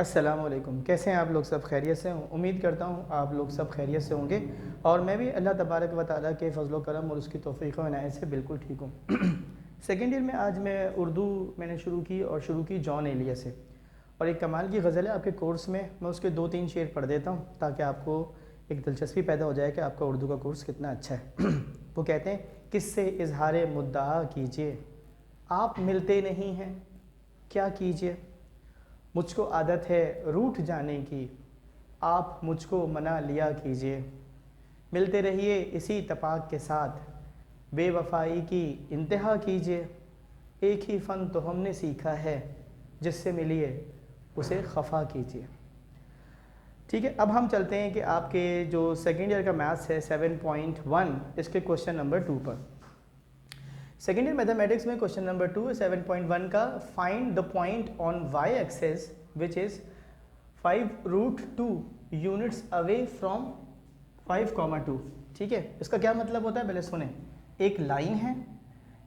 अस्सलामुअलैकुम। कैसे हैं आप लोग? सब खैरियत से हों? उम्मीद करता हूँ आप लोग सब खैरियत से होंगे और मैं भी अल्लाह तबारक व तआला के फ़ज़ल करम और उसकी तौफ़ीक़ व इनायत से बिल्कुल ठीक हूँ। सेकेंड ईयर में आज मैं उर्दू मैंने शुरू की जॉन एलिया से, और एक कमाल की गज़ल है आपके कोर्स में। मैं उसके 2-3 शेर पढ़ देता हूँ ताकि आपको एक दिलचस्पी पैदा हो जाए कि आपका उर्दू का कोर्स कितना अच्छा है। वो कहते हैं, किससे इज़हार मुद्दा कीजिए, आप मिलते नहीं हैं, क्या कीजिए। मुझको आदत है रूठ जाने की, आप मुझको मना लिया कीजिए। मिलते रहिए इसी इत्तेफाक के साथ, बेवफाई की इंतहा कीजिए। एक ही फ़न तो हमने सीखा है, जिससे मिलिए उसे खफा कीजिए। ठीक है, अब हम चलते हैं कि आपके जो सेकेंड ईयर का मैथ्स है 7.1, इसके क्वेश्चन नंबर 2 पर। सेकेंड ईयर मैथमेटिक्स में क्वेश्चन नंबर 2 है 7.1 का। Find the point on Y axis which is 5√2 units away from 5,2। ठीक है, इसका क्या मतलब होता है पहले सुने। एक लाइन है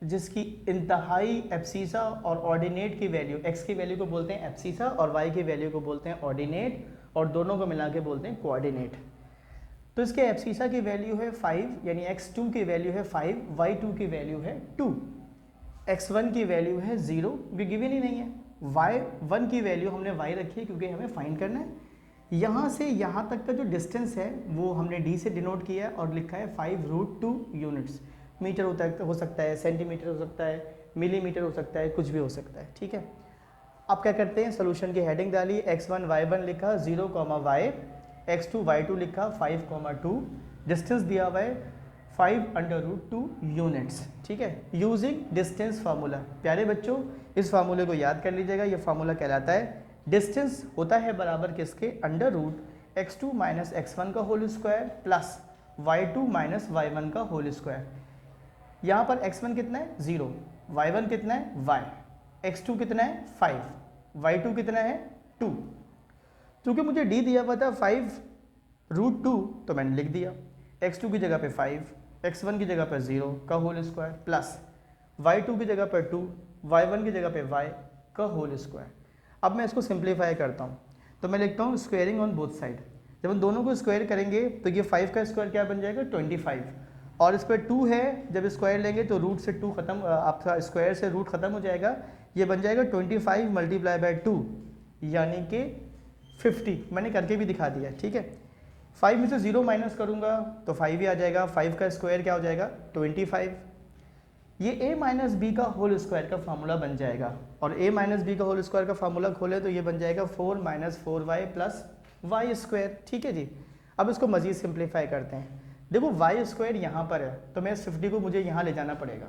जिसकी इंतहाई एब्सीसा और ऑर्डिनेट की वैल्यू, एक्स की वैल्यू को बोलते हैं एब्सीसा और वाई की वैल्यू को बोलते हैं ऑर्डिनेट, और दोनों को मिला के बोलते हैं कोऑर्डिनेट। तो इसके एब्सीसा की वैल्यू है 5, यानी x2 की वैल्यू है 5, y2 की वैल्यू है 2, x1 की वैल्यू है 0, भी गिवन ही नहीं है। y1 की वैल्यू हमने y रखी है क्योंकि हमें फाइंड करना है। यहाँ से यहाँ तक का जो डिस्टेंस है वो हमने d से डिनोट किया है और लिखा है 5√2 यूनिट्स। मीटर हो सकता है, सेंटीमीटर हो सकता है, मिलीमीटर हो सकता है, कुछ भी हो सकता है। ठीक है, अब क्या करते हैं, सोल्यूशन की हेडिंग डाली, x1 y1 लिखा 0, y, x2 y2 लिखा 5,2, डिस्टेंस दिया हुआ है 5√2 यूनिट्स। ठीक है, यूजिंग डिस्टेंस फार्मूला। प्यारे बच्चों, इस फार्मूले को याद कर लीजिएगा। ये फार्मूला कहलाता है डिस्टेंस होता है बराबर किसके, √x2 माइनस x1 का whole square plus y2 minus y1 का होल स्क्वायर। यहाँ पर x1 कितना है 0, y1 कितना है y, x2 कितना है 5, y2 कितना है 2। क्योंकि मुझे d दिया हुआ था 5√2 तो मैंने लिख दिया x2 की जगह पे 5, x1 की जगह पर 0 का होल स्क्वायर प्लस y2 की जगह पर 2, y1 की जगह पे y का होल स्क्वायर। अब मैं इसको सिंप्लीफाई करता हूँ तो मैं लिखता हूँ स्क्वायरिंग ऑन बोथ साइड। जब हम दोनों को स्क्वायर करेंगे तो ये 5 का स्क्वायर क्या बन जाएगा 25, और इस पर 2 है, जब स्क्वायर लेंगे तो रूट से 2 खत्म, आपका स्क्वायर से रूट खत्म हो जाएगा। ये बन जाएगा 25 मल्टीप्लाई बाय 2 यानी कि 50। मैंने करके भी दिखा दिया। ठीक है, 5 में से 0 माइनस करूंगा तो 5 ही आ जाएगा। 5 का स्क्वायर क्या हो जाएगा 25। ये a माइनस बी का होल स्क्वायर का फार्मूला बन जाएगा, और a माइनस बी का होल स्क्वायर का फार्मूला खोले तो ये बन जाएगा 4 minus 4y plus Y square. ठीक है जी, अब इसको मज़ीद सिंप्लीफाई करते हैं। देखो वाई स्क्वायर यहाँ पर है तो मैं इस 50 को मुझे यहाँ ले जाना पड़ेगा।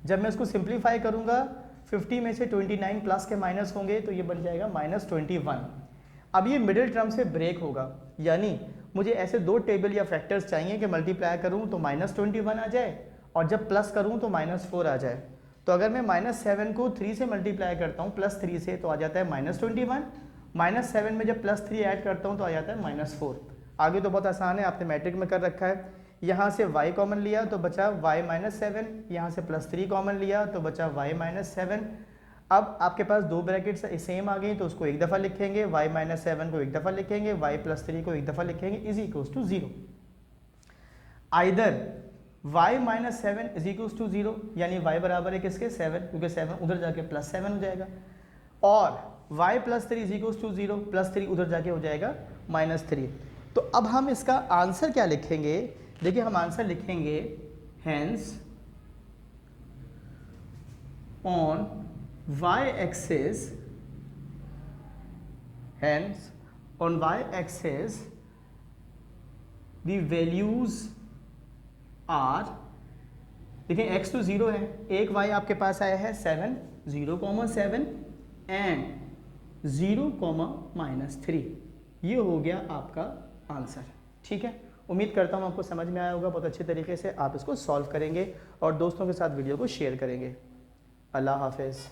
जब मैं इसको सिंप्लीफाई करूँगा 50 में से 29 प्लस के माइनस होंगे तो ये बन जाएगा -21। अब ये मिडिल टर्म से ब्रेक होगा, यानी मुझे ऐसे दो टेबल या फैक्टर्स चाहिए कि मल्टीप्लाई करूँ तो -21 आ जाए और जब प्लस करूँ तो -4 आ जाए। तो अगर मैं -7 को 3 से मल्टीप्लाई करता हूँ +3 से तो आ जाता है -21, -7 में जब +3 ऐड करता हूँ तो आ जाता है -4। आगे तो बहुत आसान है, आपने मैट्रिक में कर रखा है। यहाँ से y कॉमन लिया तो बचा y-7, यहाँ से +3 कॉमन लिया तो बचा y-7। अब आपके पास दो ब्रैकेट्स सेम आ गई तो उसको एक दफ़ा लिखेंगे, y-7 को एक दफ़ा लिखेंगे, y+3 को एक दफ़ा लिखेंगे, is equals to 0। Either y-7 is equals to 0, यानी y बराबर है किसके 7, क्योंकि 7 उधर जाके +7 हो जाएगा, और y+3 इज इक्वल्स टू 0, +3 उधर जाके हो जाएगा -3। तो अब हम इसका आंसर क्या लिखेंगे, देखिए हम आंसर लिखेंगे hence on y axis, hence on y axis the values are, देखिए x तो 0 है, एक y आपके पास आया है 7, 0,7 एंड 0,-3। ये हो गया आपका आंसर। ठीक है, उम्मीद करता हूँ आपको समझ में आया होगा। बहुत अच्छे तरीके से आप इसको सॉल्व करेंगे और दोस्तों के साथ वीडियो को शेयर करेंगे। अल्लाह हाफिज़।